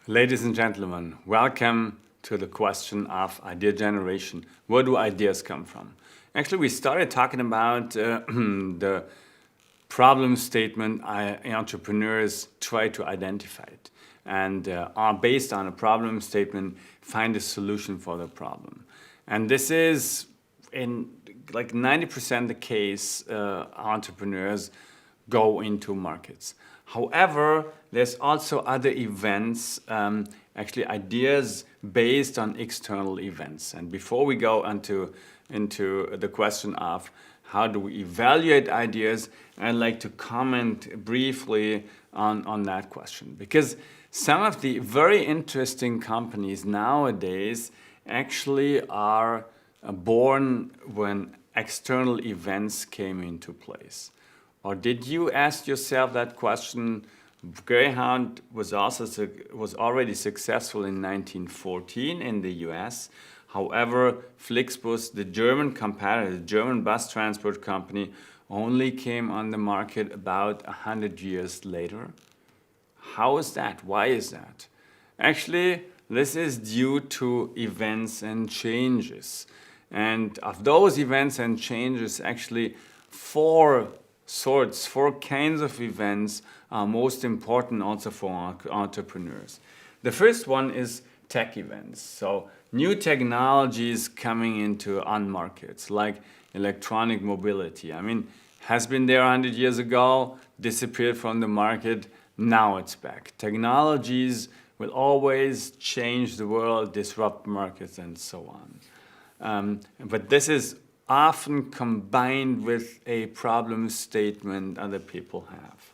Ladies and gentlemen, welcome to the question of idea generation. Where do ideas come from? Actually, we started talking about the problem statement entrepreneurs try to identify it and are based on a problem statement, find a solution for the problem. And this is in like 90% the case entrepreneurs go into markets. However, there's also other events, actually ideas based on external events. And before we go into the question of how do we evaluate ideas, I'd like to comment briefly on that question. Because some of the very interesting companies nowadays actually are born when external events came into place. Or did you ask yourself that question? Greyhound was already successful in 1914 in the US. However, Flixbus, the German competitor, the German bus transport company, only came on the market about 100 years later. How is that? Why is that? Actually, this is due to events and changes. And of those events and changes, actually, four kinds of events are most important also for entrepreneurs. The first one is tech events. So new technologies coming into on markets like electronic mobility. I mean, has been there 100 years ago, disappeared from the market, now it's back. Technologies will always change the world, disrupt markets and so on. But this is often combined with a problem statement other people have.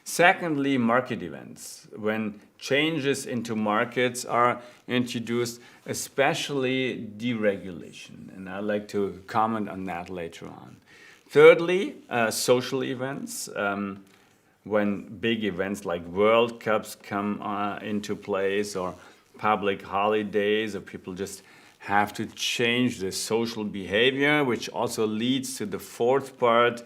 Secondly, market events. When changes into markets are introduced, especially deregulation. And I'd like to comment on that later on. Thirdly, social events. When big events like World Cups come into place, or public holidays, or people just have to change the social behavior, which also leads to the fourth part,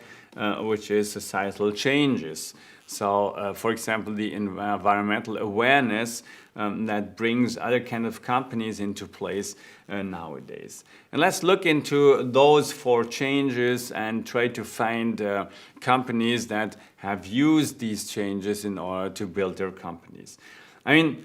which is societal changes. So, for example, the environmental awareness that brings other kind of companies into place nowadays. And let's look into those four changes and try to find companies that have used these changes in order to build their companies. I mean,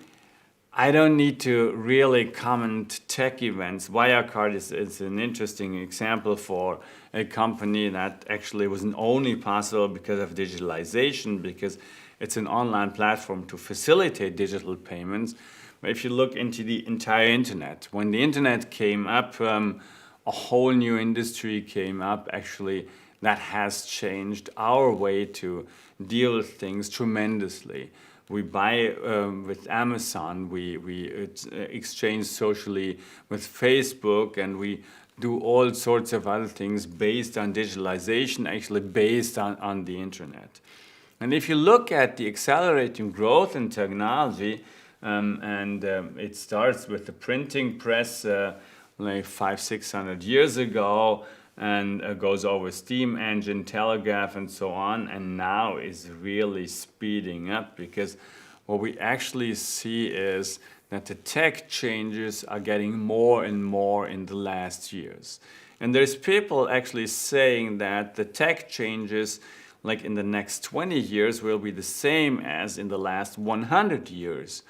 I don't need to really comment tech events. Wirecard is an interesting example for a company that actually wasn't only possible because of digitalization, because it's an online platform to facilitate digital payments. But if you look into the entire internet, when the internet came up, a whole new industry came up actually that has changed our way to deal with things tremendously. We buy with Amazon, we exchange socially with Facebook, and we do all sorts of other things based on digitalization, actually based on the internet. And if you look at the accelerating growth in technology, it starts with the printing press like 500-600 years ago, and goes over steam engine, telegraph, and so on, and now is really speeding up, because what we actually see is that the tech changes are getting more and more in the last years. And there's people actually saying that the tech changes, like in the next 20 years, will be the same as in the last 100 years.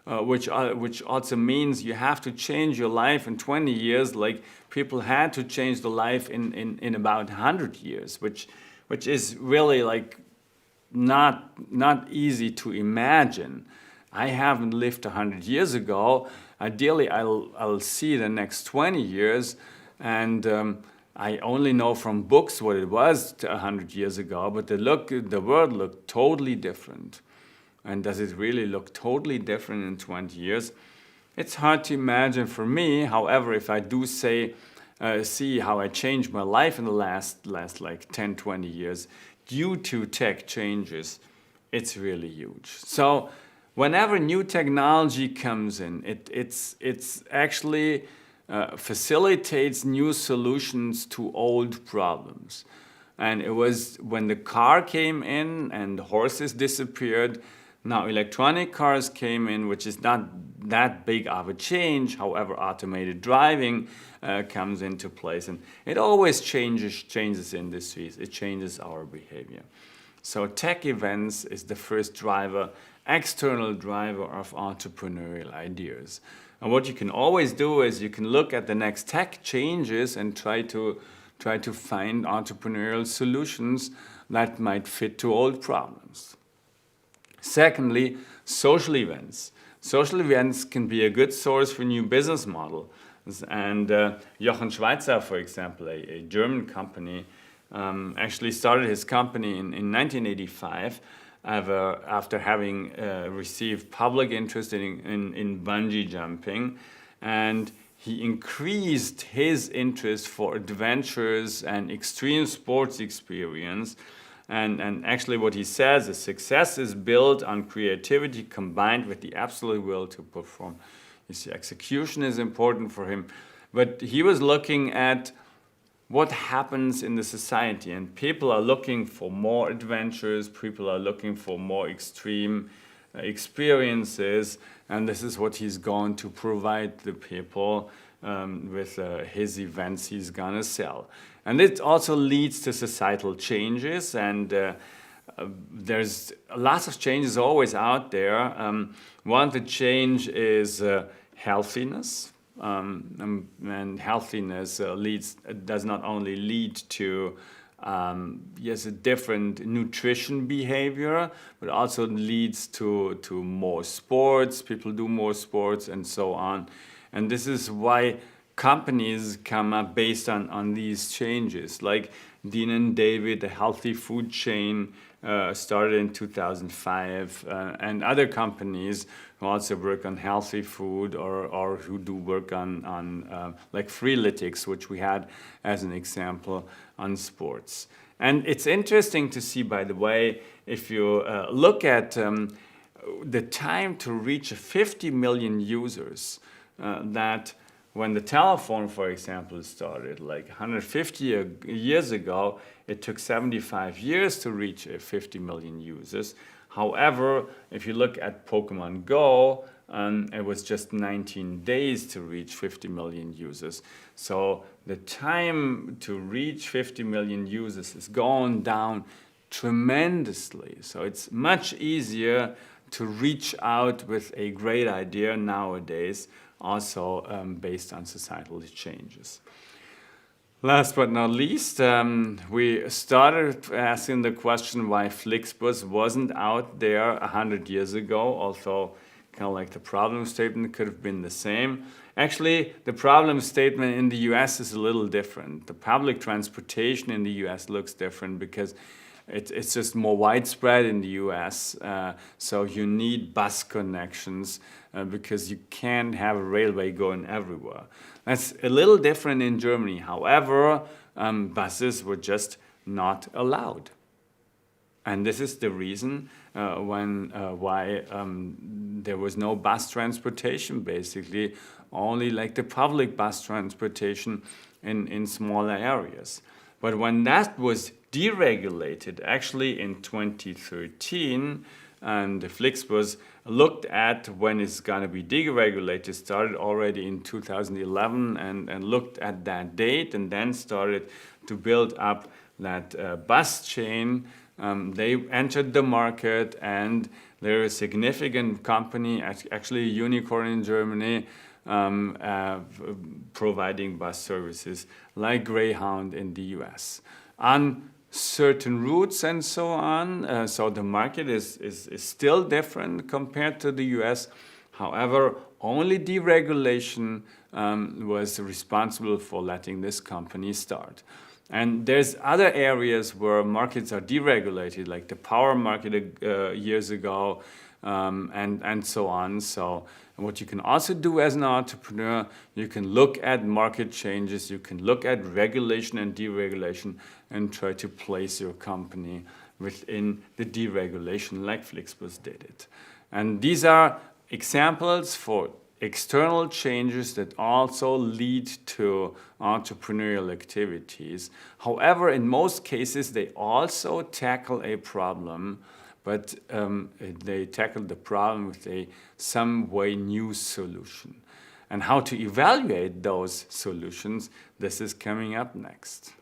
Which also means you have to change your life in 20 years like people had to change the life in about 100 years, which is really like not easy to imagine. I haven't lived 100 years ago. Ideally, I'll see the next 20 years, and I only know from books what it was 100 years ago, but the world looked totally different. And does it really look totally different in 20 years? It's hard to imagine for me. However, if I do see how I changed my life in the last like 10, 20 years due to tech changes, it's really huge. So whenever new technology comes in, it's actually facilitates new solutions to old problems. And it was when the car came in and horses disappeared, Now, electronic cars came in, which is not that big of a change. However, automated driving comes into place, and it always changes industries. It changes our behavior. So tech events is the first driver, external driver of entrepreneurial ideas. And what you can always do is you can look at the next tech changes and try to find entrepreneurial solutions that might fit to old problems. Secondly, social events. Social events can be a good source for new business models. And Jochen Schweizer, for example, a German company, actually started his company in 1985 after having received public interest in bungee jumping. And he increased his interest for adventures and extreme sports experience. And actually what he says is success is built on creativity combined with the absolute will to perform. You see, execution is important for him. But he was looking at what happens in the society, and people are looking for more adventures, people are looking for more extreme experiences, and this is what he's going to provide the people with his events he's gonna sell. And it also leads to societal changes, and there's lots of changes always out there. One of the change is healthiness. And healthiness does not only lead to yes, a different nutrition behavior, but also leads to more sports. People do more sports and so on. And this is why companies come up based on these changes. Like Dean and David, a healthy food chain, started in 2005, and other companies who also work on healthy food or who do work on like Freeletics, which we had as an example on sports. And it's interesting to see, by the way, if you look at the time to reach 50 million users, that when the telephone, for example, started, like 150 years ago, it took 75 years to reach 50 million users. However, if you look at Pokemon Go, it was just 19 days to reach 50 million users. So the time to reach 50 million users is going down tremendously. So it's much easier to reach out with a great idea nowadays, also based on societal changes. Last but not least, we started asking the question why Flixbus wasn't out there 100 years ago, although kind of like the problem statement could have been the same. Actually, the problem statement in the US is a little different. The public transportation in the US looks different because it's just more widespread in the US, so you need bus connections because you can't have a railway going everywhere. That's a little different in Germany. However, buses were just not allowed. And this is the reason why there was no bus transportation, basically, only like the public bus transportation in smaller areas. But when that was deregulated, actually in 2013, and the Flixbus looked at when it's going to be deregulated, started already in 2011 and looked at that date and then started to build up that bus chain. They entered the market, and they're a significant company, actually a unicorn in Germany, providing bus services like Greyhound in the US. On certain routes and so on, so the market is still different compared to the US. However, only deregulation was responsible for letting this company start. And there's other areas where markets are deregulated, like the power market years ago, and so on. So what you can also do as an entrepreneur, you can look at market changes, you can look at regulation and deregulation and try to place your company within the deregulation like Flixbus did it. And these are examples for external changes that also lead to entrepreneurial activities. However, in most cases, they also tackle a problem but they tackle the problem with a some way new solution. And how to evaluate those solutions, this is coming up next.